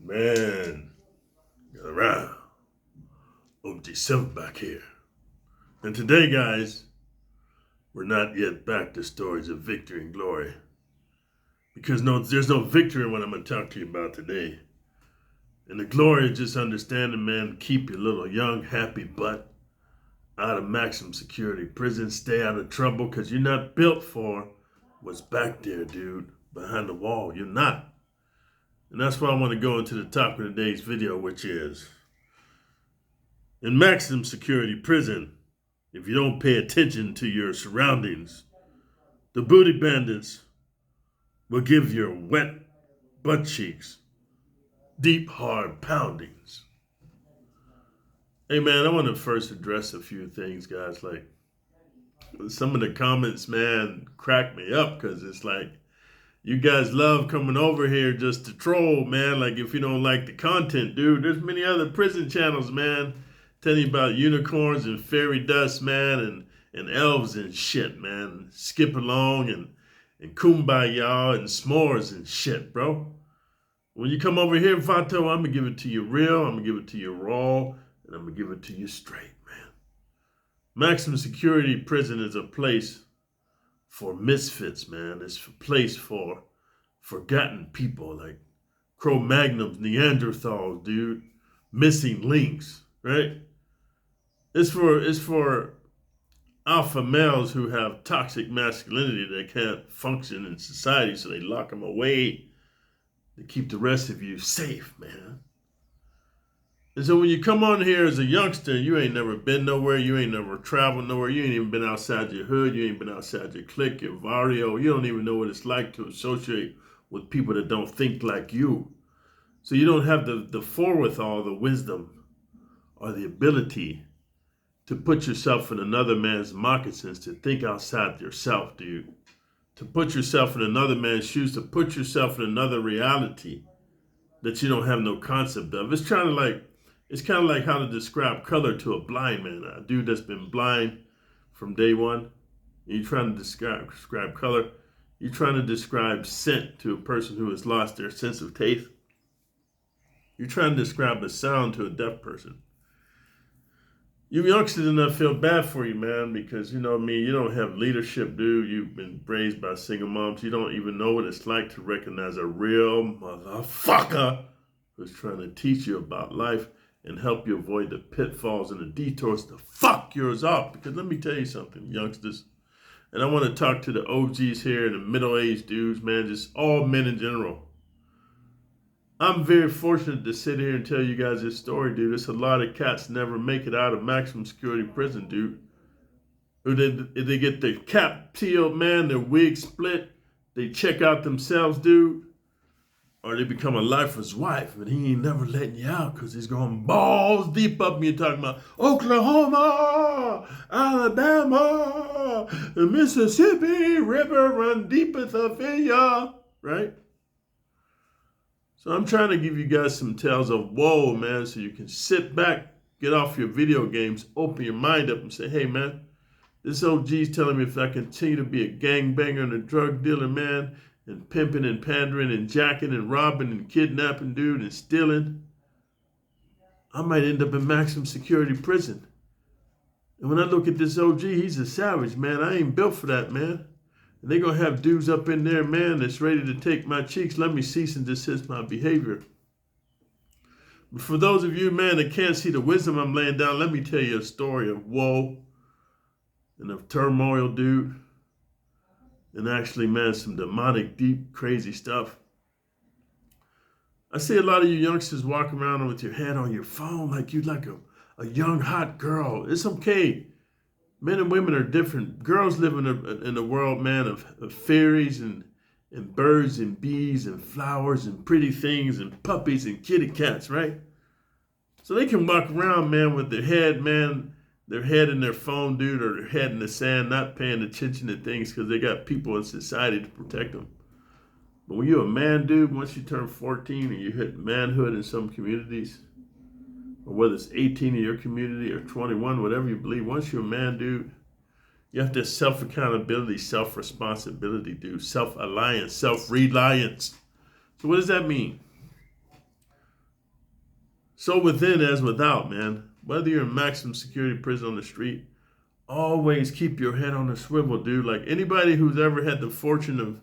Man, got around. OT7 back here. And today, guys, we're not yet back to stories of victory and glory. Because there's no victory in what I'm going to talk to you about today. And the glory is just understanding, man, keep your little young, happy butt out of maximum security prison. Stay out of trouble because you're not built for what's back there, dude, behind the wall. You're not. And that's why I want to go into the topic of today's video, which is in maximum security prison, if you don't pay attention to your surroundings, the booty bandits will give your wet butt cheeks deep, hard poundings. Hey, man, I want to first address a few things, guys. Like, some of the comments, man, crack me up because it's like, you guys love coming over here just to troll, man. Like, if you don't like the content, dude, there's many other prison channels, man, telling you about unicorns and fairy dust, man, and elves and shit, man. Skip along and kumbaya and s'mores and shit, bro. When you come over here, Vato, I'm going to give it to you real, I'm going to give it to you raw, and I'm going to give it to you straight, man. Maximum security prison is a place for misfits, man. It's a place for forgotten people like Cro-Magnons, Neanderthals, dude. Missing links, right? It's for alpha males who have toxic masculinity that can't function in society, so they lock them away to keep the rest of you safe, man. And so when you come on here as a youngster, you ain't never been nowhere, you ain't never traveled nowhere, you ain't even been outside your hood, you ain't been outside your clique, your barrio, you don't even know what it's like to associate with people that don't think like you. So you don't have the forethought, the wisdom, or the ability to put yourself in another man's moccasins, to think outside yourself, dude. To put yourself in another man's shoes, to put yourself in another reality that you don't have no concept of. It's kind of like how to describe color to a blind man. A dude that's been blind from day one. You're trying to describe color. You're trying to describe scent to a person who has lost their sense of taste. You're trying to describe a sound to a deaf person. You youngsters do not feel bad for you, man, because you know me, you don't have leadership, dude. You've been raised by single moms. You don't even know what it's like to recognize a real motherfucker who's trying to teach you about life and help you avoid the pitfalls and the detours to fuck yours off. Because let me tell you something, youngsters. And I want to talk to the OGs here, the middle-aged dudes, man, just all men in general. I'm very fortunate to sit here and tell you guys this story, dude. It's a lot of cats never make it out of maximum security prison, dude. Or they get their cap peeled, man, their wig split, they check out themselves, dude. Or they become a lifer's wife, and he ain't never letting you out because he's going balls deep up and you're talking about Oklahoma, Alabama, the Mississippi River run deepeth up in ya, right? So I'm trying to give you guys some tales of woe, man, so you can sit back, get off your video games, open your mind up and say, hey, man, this OG's telling me if I continue to be a gangbanger and a drug dealer, man, and pimping and pandering and jacking and robbing and kidnapping, dude, and stealing, I might end up in maximum security prison. And when I look at this OG, he's a savage, man. I ain't built for that, man. And they're going to have dudes up in there, man, that's ready to take my cheeks. Let me cease and desist my behavior. But for those of you, man, that can't see the wisdom I'm laying down, let me tell you a story of woe and of turmoil, dude. And actually, man, some demonic, deep, crazy stuff. I see a lot of you youngsters walking around with your hand on your phone like you like a young, hot girl. It's okay. Men and women are different. Girls live in a world, man, of fairies and birds and bees and flowers and pretty things and puppies and kitty cats, right? So they can walk around, man, with their head in their phone, dude, or their head in the sand, not paying attention to things because they got people in society to protect them. But when you're a man, dude, once you turn 14 and you hit manhood in some communities, or whether it's 18 in your community or 21, whatever you believe, once you're a man, dude, you have to have self-accountability, self-responsibility, dude, self-reliance, self-reliance. So what does that mean? So within as without, man. Whether you're in maximum security prison on the street, always keep your head on a swivel, dude. Like anybody who's ever had the fortune of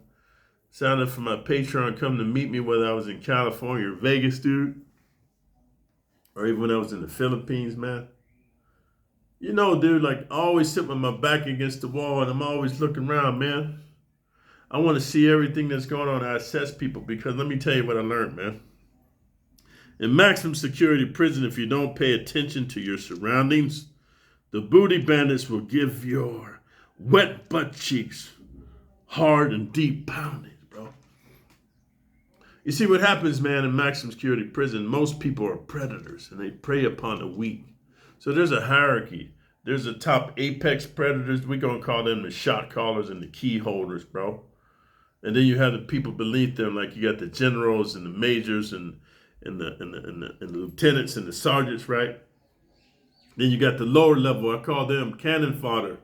signing for my Patreon, come to meet me, whether I was in California or Vegas, dude, or even when I was in the Philippines, man. You know, dude, like I always sit with my back against the wall and I'm always looking around, man. I want to see everything that's going on. I assess people because let me tell you what I learned, man. In maximum security prison, if you don't pay attention to your surroundings, the booty bandits will give your wet butt cheeks hard and deep poundings, bro. You see what happens, man, in maximum security prison, most people are predators and they prey upon the weak. So there's a hierarchy. There's the top apex predators. We're going to call them the shot callers and the key holders, bro. And then you have the people beneath them, like you got the generals and the majors and the lieutenants and the sergeants, right? Then you got the lower level. I call them cannon fodder.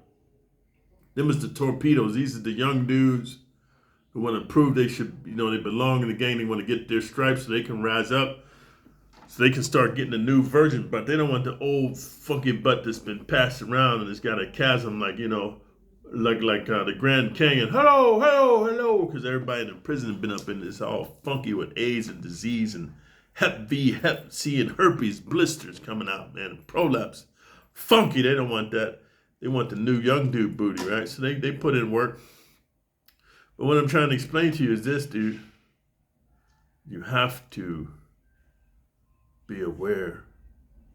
Them is the torpedoes. These are the young dudes who want to prove they should, they belong in the gang. They want to get their stripes so they can rise up, so they can start getting a new version. But they don't want the old funky butt that's been passed around and it's got a chasm like, like the Grand Canyon. Hello, hello, hello. Because everybody in the prison has been up in this all funky with AIDS and disease and Hep B, Hep C, and herpes blisters coming out, man. And prolapse. Funky, they don't want that. They want the new young dude booty, right? So they put in work. But what I'm trying to explain to you is this, dude. You have to be aware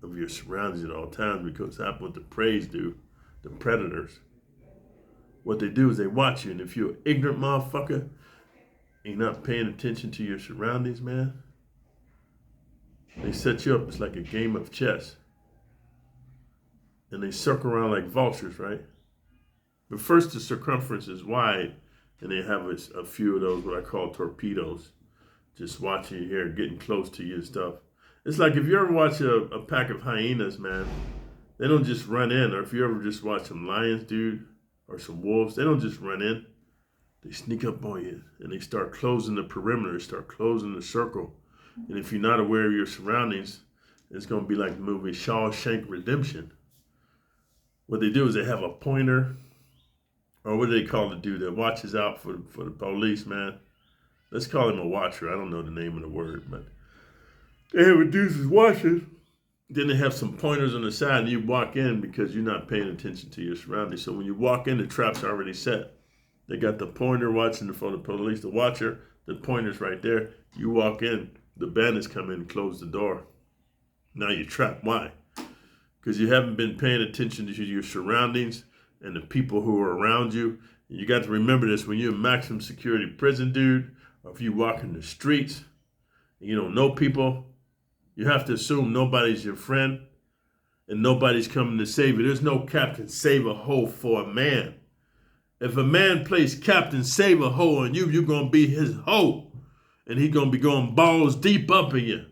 of your surroundings at all times because that's what the preys do, the predators. What they do is they watch you, and if you're an ignorant motherfucker and you're not paying attention to your surroundings, man, they set you up. It's like a game of chess. And they circle around like vultures, right? But first, the circumference is wide, and they have a few of those, what I call torpedoes, just watching you here, getting close to you and stuff. It's like if you ever watch a pack of hyenas, man, they don't just run in. Or if you ever just watch some lions, dude, or some wolves, they don't just run in. They sneak up on you, and they start closing the perimeter, start closing the circle. And if you're not aware of your surroundings, it's going to be like the movie Shawshank Redemption. What they do is they have a pointer, or what do they call the dude that watches out for the police, man? Let's call him a watcher. I don't know the name of the word, but they have a dude who's watching. Then they have some pointers on the side, and you walk in because you're not paying attention to your surroundings. So when you walk in, the trap's already set. They got the pointer watching for the police, the watcher, the pointer's right there. You walk in, the bandits come in and close the door. Now you're trapped. Why? Because you haven't been paying attention to your surroundings and the people who are around you. And you got to remember this when you're in maximum security prison, dude, or if you walk in the streets and you don't know people, you have to assume nobody's your friend and nobody's coming to save you. There's no Captain Save a Hoe for a man. If a man plays Captain Save a Hoe on you, you're going to be his hoe. And he's going to be going balls deep up in you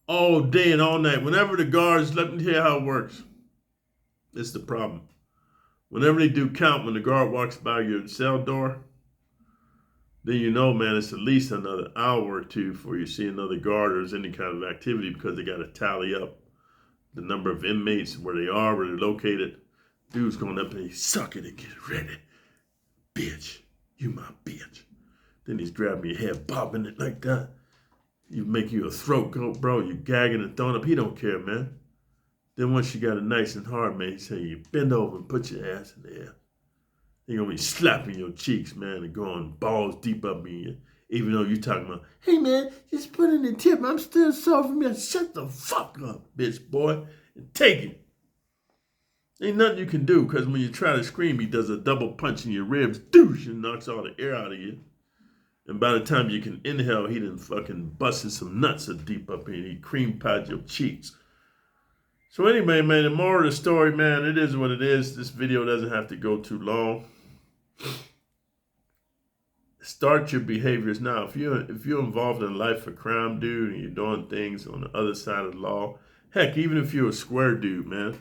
all day and all night. Whenever the guards, let me tell you how it works. It's the problem. Whenever they do count, when the guard walks by your cell door, then you know, man, it's at least another hour or two before you see another guard or there's any kind of activity because they got to tally up the number of inmates, where they are, where they're located. Dude's going up and he's sucking it, get ready. Bitch, you my bitch. Then he's grabbing your head, bobbing it like that. You make you a throat goat, bro. You gagging and throwing up. He don't care, man. Then once you got it nice and hard, man, he say you bend over and put your ass in the air. They're going to be slapping your cheeks, man, and going balls deep up in you. Even though you talking about, hey, man, just put in the tip. I'm still soft for me. Shut the fuck up, bitch, boy, and take it. Ain't nothing you can do, because when you try to scream, he does a double punch in your ribs, douche, and knocks all the air out of you. And by the time you can inhale, he done fucking busted some nuts deep up in you. He cream pied your cheeks. So anyway, man, the moral of the story, man, it is what it is. This video doesn't have to go too long. Start your behaviors now. If you're involved in life of crime, dude, and you're doing things on the other side of the law, heck, even if you're a square dude, man,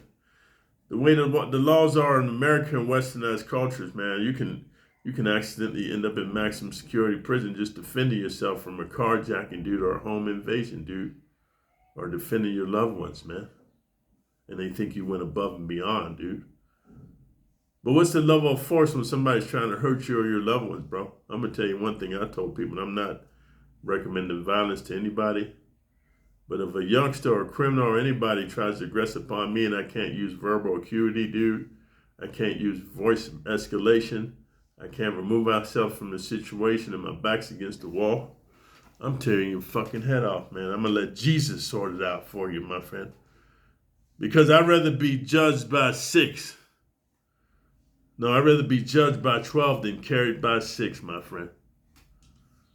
the way the laws are in American and westernized cultures, man, you can accidentally end up in maximum security prison just defending yourself from a carjacking, dude, or a home invasion, dude. or defending your loved ones, man. And they think you went above and beyond, dude. But what's the level of force when somebody's trying to hurt you or your loved ones, bro? I'm going to tell you one thing I told people, and I'm not recommending violence to anybody. But if a youngster or a criminal or anybody tries to aggress upon me and I can't use verbal acuity, dude, I can't use voice escalation, I can't remove myself from the situation and my back's against the wall, I'm tearing your fucking head off, man. I'm going to let Jesus sort it out for you, my friend. Because I'd rather be judged by 6. No, I'd rather be judged by 12 than carried by 6, my friend.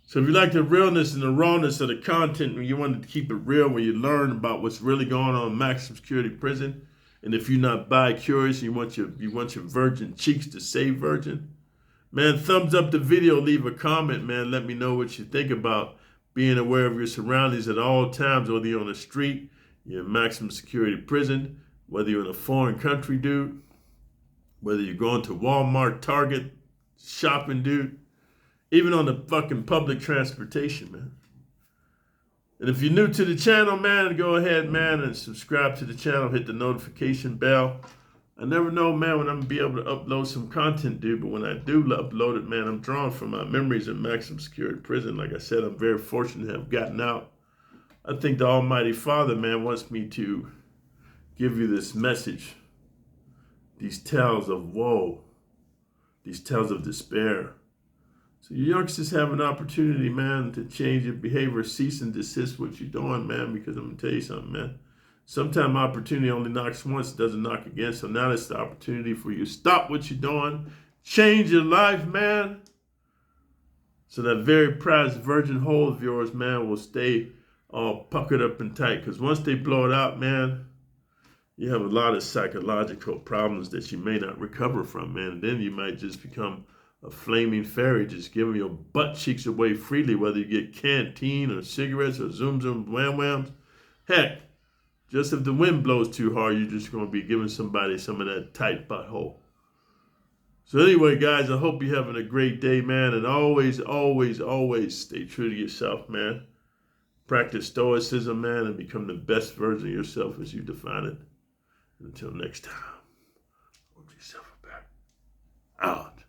So if you like the realness and the rawness of the content, and you want to keep it real, where you learn about what's really going on in maximum security prison, and if you're not bi-curious, you want your virgin cheeks to say virgin, man, thumbs up the video, leave a comment, man. Let me know what you think about being aware of your surroundings at all times, whether you're on the street, you're in maximum security prison, whether you're in a foreign country, dude, whether you're going to Walmart, Target, shopping, dude, even on the fucking public transportation, man. And if you're new to the channel, man, go ahead, man, and subscribe to the channel, hit the notification bell. I never know, man, when I'm going to be able to upload some content, dude, but when I do upload it, man, I'm drawn from my memories in maximum security prison. Like I said, I'm very fortunate to have gotten out. I think the Almighty Father, man, wants me to give you this message, these tales of woe, these tales of despair. So you youngsters have an opportunity, man, to change your behavior, cease and desist what you're doing, man, because I'm going to tell you something, man. Sometimes opportunity only knocks once, doesn't knock again. So now it's the opportunity for you to stop what you're doing, change your life, man. So that very prized virgin hole of yours, man, will stay all puckered up and tight. Because once they blow it out, man, you have a lot of psychological problems that you may not recover from, man. And then you might just become a flaming fairy, just giving your butt cheeks away freely, whether you get canteen or cigarettes or zoom wham whams. Heck, just if the wind blows too hard, you're just going to be giving somebody some of that tight butthole. So anyway, guys, I hope you're having a great day, man. And always, always, always stay true to yourself, man. Practice stoicism, man, and become the best version of yourself as you define it. Until next time, hold yourself back. Out.